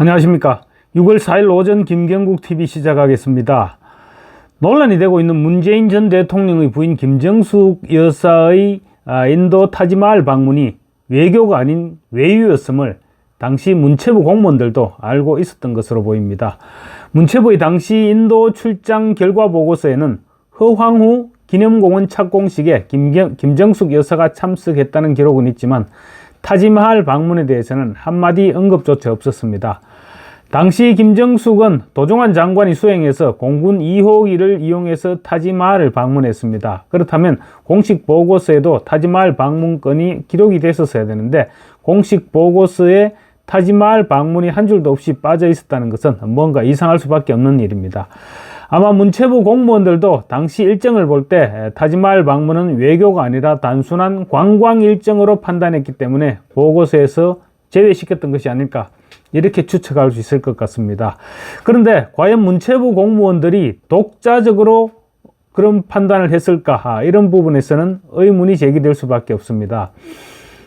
안녕하십니까. 6월 4일 오전 김경국TV 시작하겠습니다. 논란이 되고 있는 문재인 전 대통령의 부인 김정숙 여사의 인도 타지마할 방문이 외교가 아닌 외유였음을 당시 문체부 공무원들도 알고 있었던 것으로 보입니다. 문체부의 당시 인도 출장 결과 보고서에는 허황후 기념공원 착공식에 김정숙 여사가 참석했다는 기록은 있지만 타지마할 방문에 대해서는 한마디 언급조차 없었습니다. 당시 김정숙은 도종환 장관이 수행해서 공군 2호기를 이용해서 타지마할을 방문했습니다. 그렇다면 공식 보고서에도 타지마할 방문건이 기록이 됐었어야 되는데 공식 보고서에 타지마할 방문이 한 줄도 없이 빠져 있었다는 것은 뭔가 이상할 수밖에 없는 일입니다. 아마 문체부 공무원들도 당시 일정을 볼 때 타지마할 방문은 외교가 아니라 단순한 관광 일정으로 판단했기 때문에 보고서에서 제외시켰던 것이 아닐까, 이렇게 추측할 수 있을 것 같습니다. 그런데 과연 문체부 공무원들이 독자적으로 그런 판단을 했을까, 이런 부분에서는 의문이 제기될 수밖에 없습니다.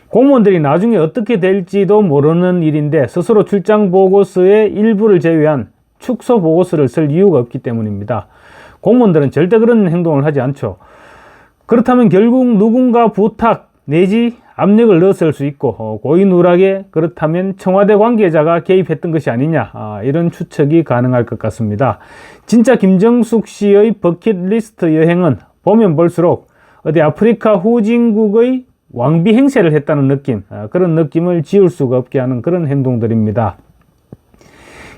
공무원들이 나중에 어떻게 될지도 모르는 일인데 스스로 출장 보고서의 일부를 제외한 축소 보고서를 쓸 이유가 없기 때문입니다. 공무원들은 절대 그런 행동을 하지 않죠. 그렇다면 결국 누군가 부탁 내지 압력을 넣었을 수 있고, 고의누락에 그렇다면 청와대 관계자가 개입했던 것이 아니냐, 이런 추측이 가능할 것 같습니다. 진짜 김정숙 씨의 버킷리스트 여행은 보면 볼수록 어디 아프리카 후진국의 왕비 행세를 했다는 느낌, 그런 느낌을 지울 수가 없게 하는 그런 행동들입니다.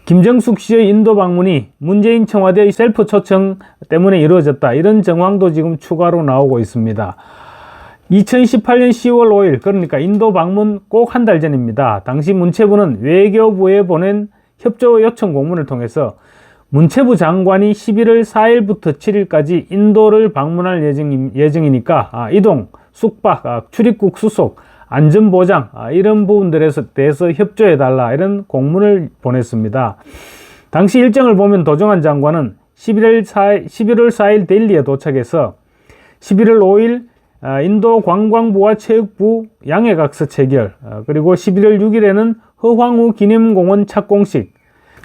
김정숙 씨의 인도 방문이 문재인 청와대의 셀프 초청 때문에 이루어졌다, 이런 정황도 지금 추가로 나오고 있습니다. 2018년 10월 5일, 그러니까 인도 방문 꼭 한 달 전입니다. 당시 문체부는 외교부에 보낸 협조 요청 공문을 통해서 문체부 장관이 11월 4일부터 7일까지 인도를 방문할 예정이니까 이동, 숙박, 출입국 수속, 안전보장, 이런 부분들에 대해서 협조해달라, 이런 공문을 보냈습니다. 당시 일정을 보면 도종환 장관은 11월 4일 델리에 도착해서 11월 5일 인도 관광부와 체육부 양해각서 체결, 그리고 11월 6일에는 허황후 기념공원 착공식,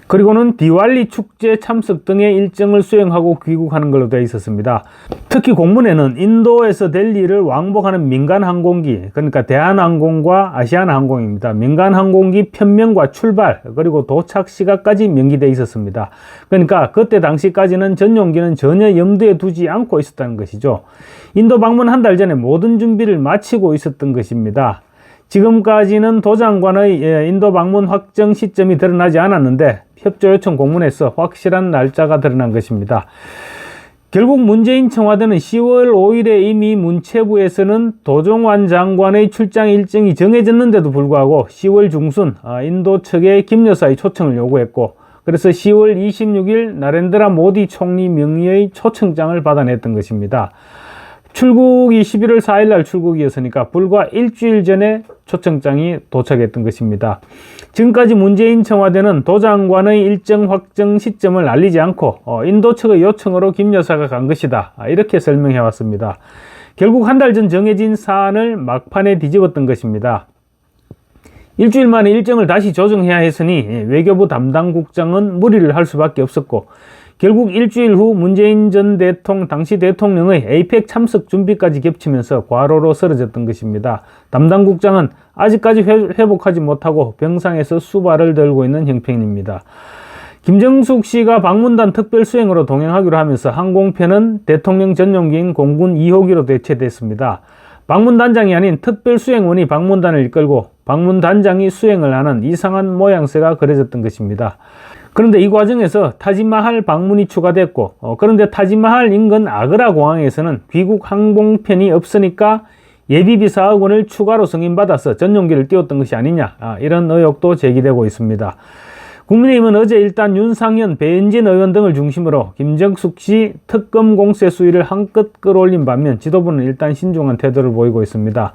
그리고는 디왈리 축제 참석 등의 일정을 수행하고 귀국하는 걸로 되어 있었습니다. 특히 공문에는 인도에서 델리를 왕복하는 민간항공기, 그러니까 대한항공과 아시아나항공입니다. 민간항공기 편명과 출발, 그리고 도착 시각까지 명기되어 있었습니다. 그러니까 그때 당시까지는 전용기는 전혀 염두에 두지 않고 있었다는 것이죠. 인도 방문 한 달 전에 모든 준비를 마치고 있었던 것입니다. 지금까지는 도 장관의 인도 방문 확정 시점이 드러나지 않았는데 협조 요청 공문에서 확실한 날짜가 드러난 것입니다. 결국 문재인 청와대는 10월 5일에 이미 문체부에서는 도종환 장관의 출장 일정이 정해졌는데도 불구하고 10월 중순 인도 측에 김 여사의 초청을 요구했고, 그래서 10월 26일 나렌드라 모디 총리 명의의 초청장을 받아냈던 것입니다. 출국이 11월 4일 날 출국이었으니까 불과 일주일 전에 초청장이 도착했던 것입니다. 지금까지 문재인 청와대는 도 장관의 일정 확정 시점을 알리지 않고 인도 측의 요청으로 김 여사가 간 것이다, 이렇게 설명해 왔습니다. 결국 한 달 전 정해진 사안을 막판에 뒤집었던 것입니다. 일주일 만에 일정을 다시 조정해야 했으니 외교부 담당 국장은 무리를 할 수밖에 없었고, 결국 일주일 후 문재인 전 당시 대통령의 에이펙 참석 준비까지 겹치면서 과로로 쓰러졌던 것입니다. 담당 국장은 아직까지 회복하지 못하고 병상에서 수발을 들고 있는 형편입니다. 김정숙 씨가 방문단 특별 수행으로 동행하기로 하면서 항공편은 대통령 전용기인 공군 2호기로 대체됐습니다. 방문단장이 아닌 특별수행원이 방문단을 이끌고 방문단장이 수행을 하는 이상한 모양새가 그려졌던 것입니다. 그런데 이 과정에서 타지마할 방문이 추가됐고, 그런데 타지마할 인근 아그라 공항에서는 귀국 항공편이 없으니까 예비비 4억 원을 추가로 승인받아서 전용기를 띄웠던 것이 아니냐, 이런 의혹도 제기되고 있습니다. 국민의힘은 어제 일단 윤상현, 배현진 의원 등을 중심으로 김정숙 씨 특검 공세 수위를 한껏 끌어올린 반면 지도부는 일단 신중한 태도를 보이고 있습니다.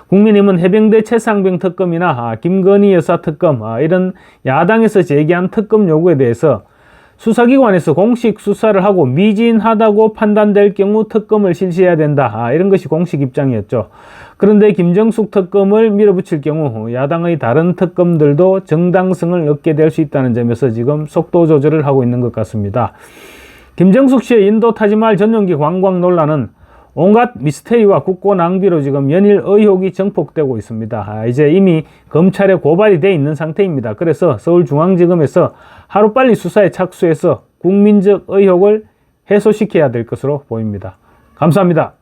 국민의힘은 해병대 최상병 특검이나 김건희 여사 특검, 이런 야당에서 제기한 특검 요구에 대해서 수사기관에서 공식 수사를 하고 미진하다고 판단될 경우 특검을 실시해야 된다. 이런 것이 공식 입장이었죠. 그런데 김정숙 특검을 밀어붙일 경우 야당의 다른 특검들도 정당성을 얻게 될 수 있다는 점에서 지금 속도 조절을 하고 있는 것 같습니다. 김정숙 씨의 인도 타지말 전용기 관광 논란은 온갖 미스테리와 국고 낭비로 지금 연일 의혹이 정폭되고 있습니다. 이제 이미 검찰에 고발이 돼 있는 상태입니다. 그래서 서울중앙지검에서 하루빨리 수사에 착수해서 국민적 의혹을 해소시켜야 될 것으로 보입니다. 감사합니다.